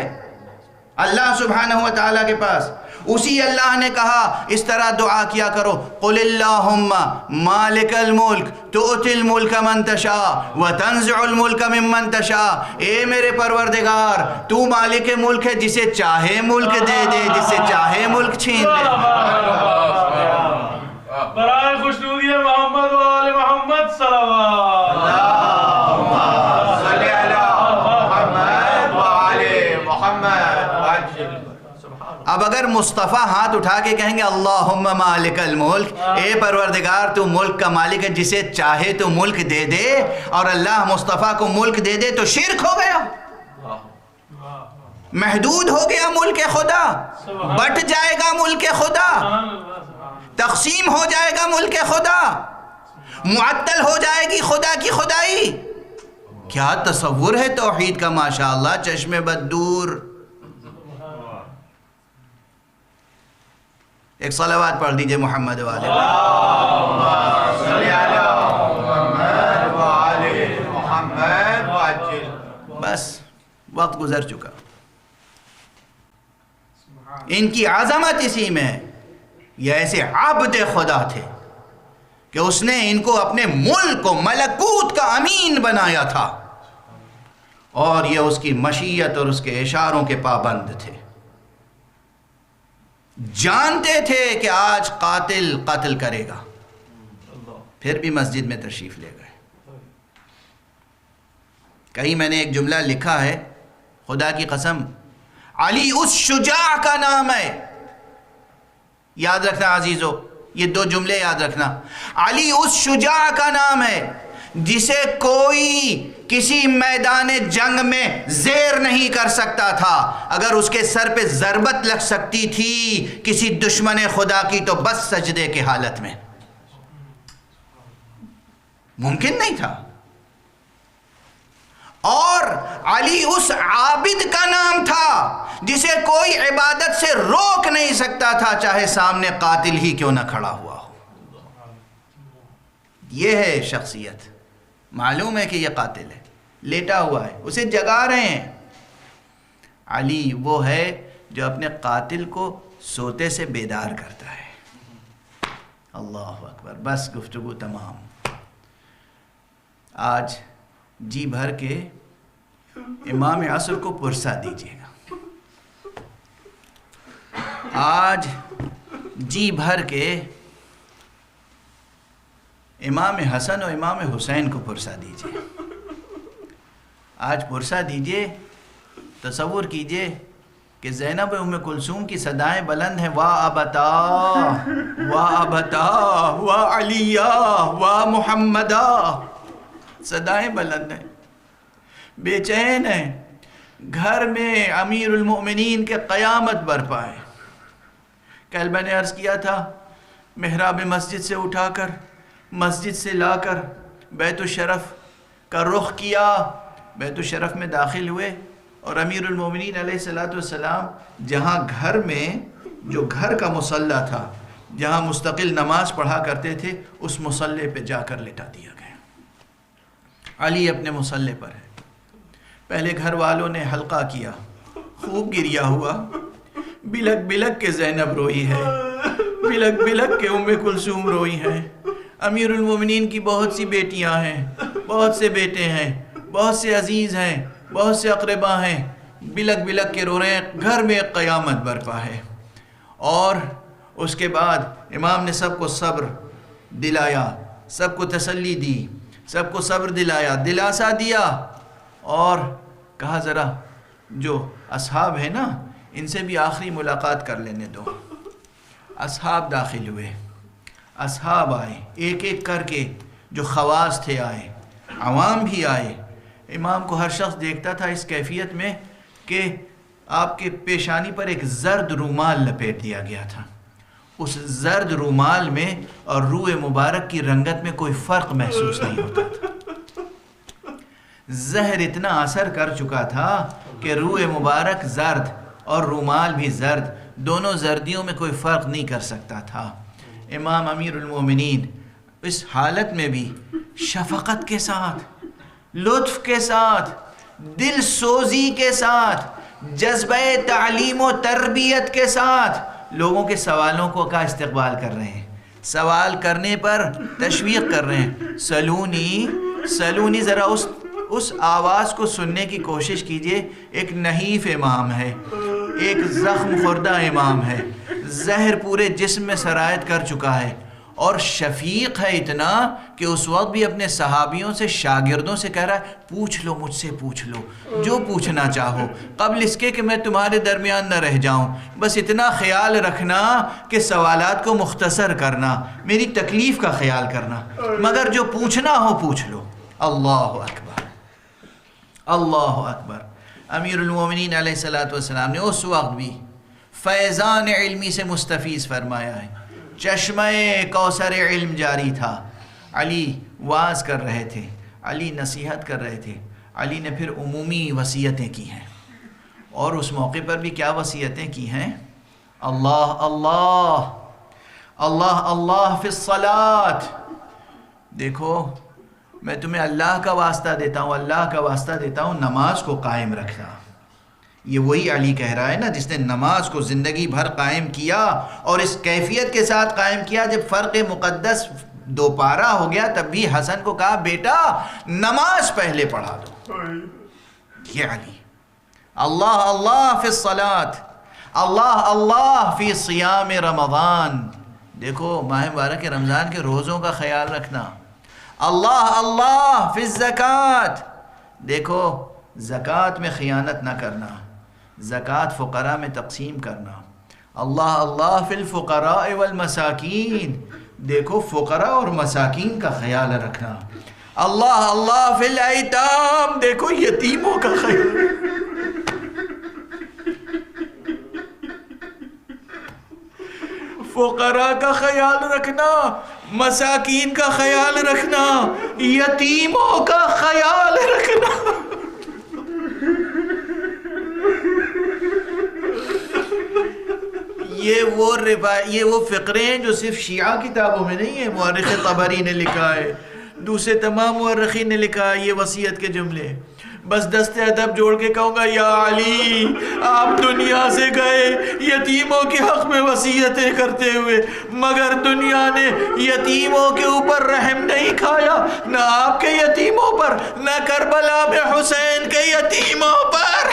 اللہ سبحانہ و تعالیٰ کے پاس. اسی اللہ نے کہا، اس طرح دعا کیا کرو، قل اللہم مالک الملک تؤتی الملک من تشاء وتنزع الملک ممن تشاء. اے میرے پروردگار، تو مالک ملک ہے، جسے چاہے ملک دے دے، جسے چاہے ملک چھین لے. برائے خوشنودی محمد و آل محمد صلوات. اللہم صلی علی محمد و آل محمد. اب اگر مصطفیٰ ہاتھ اٹھا کے کہیں گے اللہم مالک الملک، اے پروردگار تو ملک کا مالک ہے، جسے چاہے تو ملک دے دے، اور اللہ مصطفیٰ کو ملک دے دے تو شرک ہو گیا، محدود ہو گیا ملک خدا، بٹ جائے گا ملک خدا، تقسیم ہو جائے گا ملک خدا، معطل ہو جائے گی خدا کی خدائی. کیا تصور ہے توحید کا، ماشاءاللہ، چشم بد دور. ایک صلوات پڑھ دیجئے محمد والے. اللہم صلی علی محمد و آل محمد وعجل. بس وقت گزر چکا. ان کی عظمت اسی میں ہے. یہ ایسے عبد خدا تھے کہ اس نے ان کو اپنے ملک و ملکوت کا امین بنایا تھا، اور یہ اس کی مشیت اور اس کے اشاروں کے پابند تھے. جانتے تھے کہ آج قاتل قتل کرے گا، پھر بھی مسجد میں تشریف لے گئے. کہیں میں نے ایک جملہ لکھا ہے، خدا کی قسم علی اس شجاع کا نام ہے. یاد رکھنا عزیزو، یہ دو جملے یاد رکھنا. علی اس شجاع کا نام ہے جسے کوئی کسی میدان جنگ میں زیر نہیں کر سکتا تھا. اگر اس کے سر پہ ضربت لگ سکتی تھی کسی دشمن خدا کی تو بس سجدے کے حالت میں، ممکن نہیں تھا. اور علی اس عابد کا نام تھا جسے کوئی عبادت سے روک نہیں سکتا تھا، چاہے سامنے قاتل ہی کیوں نہ کھڑا ہوا ہو. یہ ہے شخصیت. معلوم ہے کہ یہ قاتل ہے، لیٹا ہوا ہے، اسے جگا رہے ہیں. علی وہ ہے جو اپنے قاتل کو سوتے سے بیدار کرتا ہے. اللہ اکبر. بس گفتگو تمام. آج جی بھر کے امام عصر کو پرسا دیجیے گا. آج جی بھر کے امام حسن و امام حسین کو پرسا دیجیے. آج پرسا دیجیے. تصور کیجیے کہ زینب ام کلثوم کی صدائیں بلند ہیں، وا ابتا وا ابتا وا علیہ وا محمدہ. صدائیں بلند ہیں، بے چین ہیں. گھر میں امیر المؤمنین کے قیامت برپا ہے. کل میں نے عرض کیا تھا، محراب مسجد سے اٹھا کر، مسجد سے لا کر بیت الشرف کا رخ کیا. بیت الشرف میں داخل ہوئے اور امیر المؤمنین علیہ السلام جہاں گھر میں، جو گھر کا مصلی تھا، جہاں مستقل نماز پڑھا کرتے تھے، اس مصلی پہ جا کر لٹا دیا گیا. علی اپنے مصلی پر ہے. پہلے گھر والوں نے حلقہ کیا، خوب گریا ہوا. بلک بلک کے زینب روئی ہے، بلک بلک کے ام کلثوم روئی ہیں. امیر المومنین کی بہت سی بیٹیاں ہیں، بہت سے بیٹے ہیں، بہت سے عزیز ہیں، بہت سے اقربا ہیں. بلک بلک کے رو رہے ہیں. گھر میں ایک قیامت برپا ہے. اور اس کے بعد امام نے سب کو صبر دلایا، سب کو تسلی دی، سب کو صبر دلایا، دلاسا دیا، اور کہا ذرا جو اصحاب ہیں نا، ان سے بھی آخری ملاقات کر لینے دو. اصحاب داخل ہوئے، اصحاب آئے، ایک ایک کر کے. جو خواص تھے آئے، عوام بھی آئے. امام کو ہر شخص دیکھتا تھا اس کیفیت میں کہ آپ کے پیشانی پر ایک زرد رومال لپیٹ دیا گیا تھا. اس زرد رومال میں اور روح مبارک کی رنگت میں کوئی فرق محسوس نہیں ہوتا تھا. زہر اتنا اثر کر چکا تھا کہ روح مبارک زرد اور رومال بھی زرد، دونوں زردیوں میں کوئی فرق نہیں کر سکتا تھا. امام امیر المومنین اس حالت میں بھی شفقت کے ساتھ، لطف کے ساتھ، دل سوزی کے ساتھ، جذبہ تعلیم و تربیت کے ساتھ لوگوں کے سوالوں کا استقبال کر رہے ہیں. سوال کرنے پر تشویق کر رہے ہیں. سلونی سلونی. ذرا اس آواز کو سننے کی کوشش کیجئے. ایک نحیف امام ہے، ایک زخم خوردہ امام ہے، زہر پورے جسم میں سرایت کر چکا ہے، اور شفیق ہے اتنا کہ اس وقت بھی اپنے صحابیوں سے، شاگردوں سے کہہ رہا ہے پوچھ لو، مجھ سے پوچھ لو جو پوچھنا چاہو، قبل اس کے کہ میں تمہارے درمیان نہ رہ جاؤں. بس اتنا خیال رکھنا کہ سوالات کو مختصر کرنا، میری تکلیف کا خیال کرنا، مگر جو پوچھنا ہو پوچھ لو. اللہ اکبر، اللہ اکبر. امیر المومنین علیہ السلام نے اس وقت بھی فیضان علمی سے مستفیض فرمایا ہے. چشمہ کوثر علم جاری تھا. علی واعظ کر رہے تھے، علی نصیحت کر رہے تھے. علی نے پھر عمومی وصیتیں کی ہیں، اور اس موقع پر بھی کیا وصیتیں کی ہیں؟ اللہ اللہ اللہ اللہ فی الصلاۃ. دیکھو میں تمہیں اللہ کا واسطہ دیتا ہوں، اللہ کا واسطہ دیتا ہوں، نماز کو قائم رکھنا. یہ وہی علی کہہ رہا ہے نا جس نے نماز کو زندگی بھر قائم کیا، اور اس کیفیت کے ساتھ قائم کیا جب فرق مقدس دوپارہ ہو گیا تب بھی حسن کو کہا بیٹا نماز پہلے پڑھا دو. یہ علی. اللہ اللہ فی الصلاۃ، اللہ اللہ فی صیام رمضان. دیکھو ماہ مبارک رمضان کے روزوں کا خیال رکھنا. اللہ اللہ فی الزکوٰۃ. دیکھو زکوٰۃ میں خیانت نہ کرنا، زکوٰۃ فقراء میں تقسیم کرنا. اللہ اللہ فی الفقراء والمساکین. دیکھو فقراء اور مساکین کا خیال رکھنا. اللہ اللہ فی الایتام، دیکھو یتیموں کا خیال، فقراء کا خیال رکھنا، مساکین کا خیال رکھنا، یتیموں کا خیال رکھنا۔ یہ وہ فقرے ہیں جو صرف شیعہ کتابوں میں نہیں ہیں، مورخ طبری نے لکھا ہے، دوسرے تمام مورخین نے لکھا ہے یہ وصیت کے جملے۔ بس دست ادب جوڑ کے کہوں گا، یا علی آپ دنیا سے گئے یتیموں کے حق میں وصیتیں کرتے ہوئے، مگر دنیا نے یتیموں کے اوپر رحم نہیں کھایا، نہ آپ کے یتیموں پر، نہ کربلا میں حسین کے یتیموں پر۔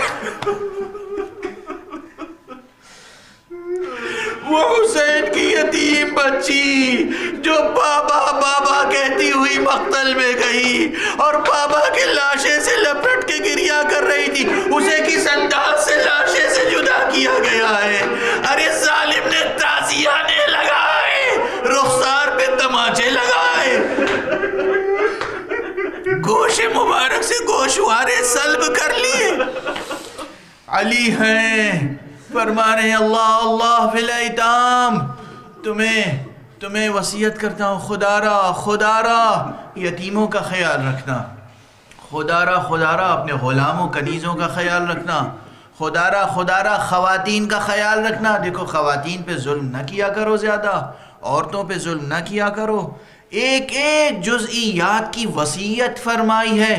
وہ حسین کی یتیم بچی جو بابا بابا کہتی ہوئی مقتل میں گئی اور بابا کے لاشے سے لپٹ کے گریا کر رہی تھی، اسے کس انداز سے لاشے سے جدا کیا گیا ہے۔ ارے ظالم نے تازیانے لگائے، رخسار پہ تماچے لگائے، گوش مبارک سے گوشوارے سلب کر لیے۔ علی ہیں فرما رہے ہیں، اللہ اللہ فی الایتام، تمہیں وصیت کرتا ہوں خدا را یتیموں کا خیال رکھنا، خدا را اپنے غلاموں کنیزوں کا خیال رکھنا، خدا را خواتین کا خیال رکھنا۔ دیکھو خواتین پہ ظلم نہ کیا کرو، زیادہ عورتوں پہ ظلم نہ کیا کرو۔ ایک ایک جزئیات کی وصیت فرمائی ہے،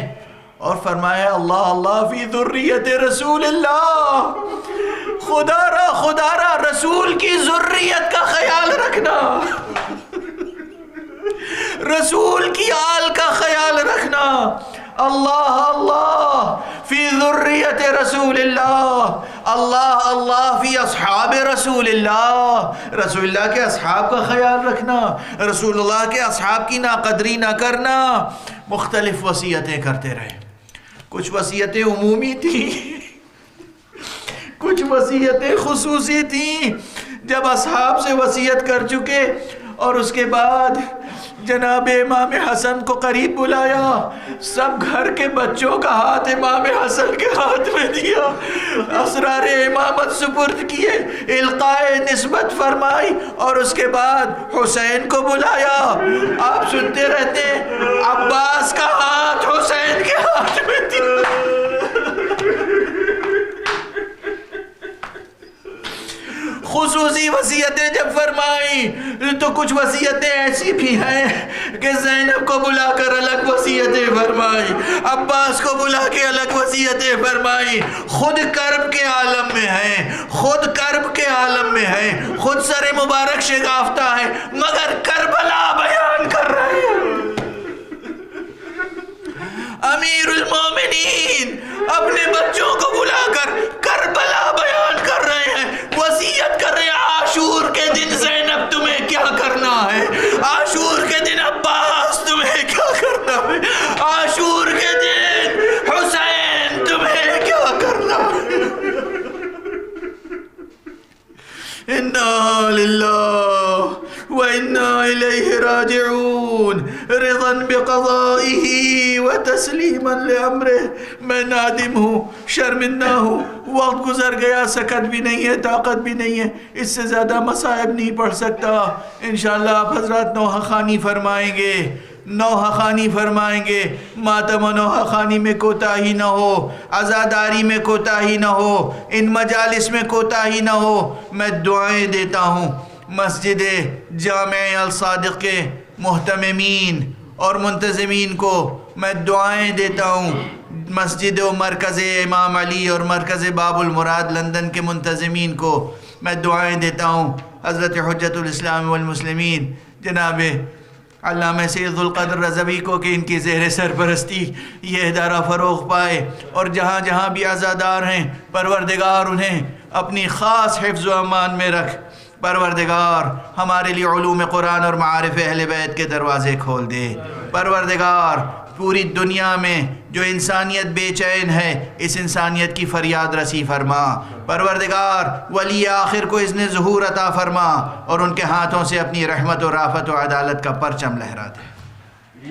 اور فرمایا اللہ اللہ فی ذریت رسول اللہ، خدا را رسول کی ذریت کا خیال رکھنا، رسول کی آل کا خیال رکھنا۔ اللہ اللہ فی ذریت رسول اللہ، اللہ اللہ فی اصحاب رسول اللہ، رسول اللہ کے اصحاب کا خیال رکھنا، رسول اللہ کے اصحاب کی ناقدری نہ کرنا۔ مختلف وصیتیں کرتے رہے، کچھ وصیتیں عمومی تھیں، کچھ وصیتیں خصوصی تھیں۔ جب اصحاب سے وصیت کر چکے اور اس کے بعد جناب امام حسن کو قریب بلایا، سب گھر کے بچوں کا ہاتھ امام حسن کے ہاتھ میں دیا، اسرار امامت سپرد کیے، القاء نسبت فرمائی، اور اس کے بعد حسین کو بلایا۔ آپ سنتے رہتے ہیں، عباس کا ہاتھ حسین کے ہاتھ میں دیا۔ خصوصی وصیتیں جب فرمائی تو کچھ وصیتیں ایسی بھی ہیں کہ زینب کو بلا کر الگ وصیتیں فرمائی، عباس کو بلا کے الگ وصیتیں فرمائی۔ خود کرب کے عالم میں ہیں، خود کرب کے عالم میں ہیں، خود سر مبارک شگافتہ ہے، مگر کربلا بیان کر رہے ہیں۔ امیر المومنین اپنے بچوں کو بلا کر کربلا بیان کر رہے ہیں، وصیت کر رہے ہیں، عاشور کے دن زینب تمہیں کیا کرنا ہے، عاشور کے دن عباس تمہیں کیا کرنا ہے، عاشور کے دن حسین تمہیں کیا کرنا ہے۔ انا للہ وَإِنَّا إِلَيْهِ رَاجِعُونَ رِضًا بِقَضَائِهِ وَتَسْلِيمًا لِأَمْرِهِ۔ میں نادم ہوں، شرمندہ ہوں، وقت گزر گیا، سکت بھی نہیں ہے، طاقت بھی نہیں ہے، اس سے زیادہ مصائب نہیں پڑھ سکتا۔ انشاءاللہ آپ حضرات نوحہ خوانی فرمائیں گے، نوحہ خوانی فرمائیں گے، ماتم و نوحہ خوانی میں کوتاہی نہ ہو، عزاداری میں کوتاہی نہ ہو، ان مجالس میں کوتاہی نہ ہو۔ میں دعائیں دیتا ہوں مسجد جامع الصادق کے محتممین اور منتظمین کو، میں دعائیں دیتا ہوں مسجد و مرکز امام علی اور مرکز باب المراد لندن کے منتظمین کو، میں دعائیں دیتا ہوں حضرت حجت الاسلام والمسلمین جناب علامہ سید القدر رضوی کو کہ ان کی زیر سرپرستی یہ ادارہ فروغ پائے، اور جہاں جہاں بھی عزادار ہیں پروردگار انہیں اپنی خاص حفظ و امان میں رکھ۔ پروردگار ہمارے لیے علوم قرآن اور معارف اہل بیت کے دروازے کھول دے۔ پروردگار پوری دنیا میں جو انسانیت بے چین ہے، اس انسانیت کی فریاد رسی فرما۔ پروردگار ولی آخر کو اذن ظہور عطا فرما، اور ان کے ہاتھوں سے اپنی رحمت و رافت و عدالت کا پرچم لہرا دے۔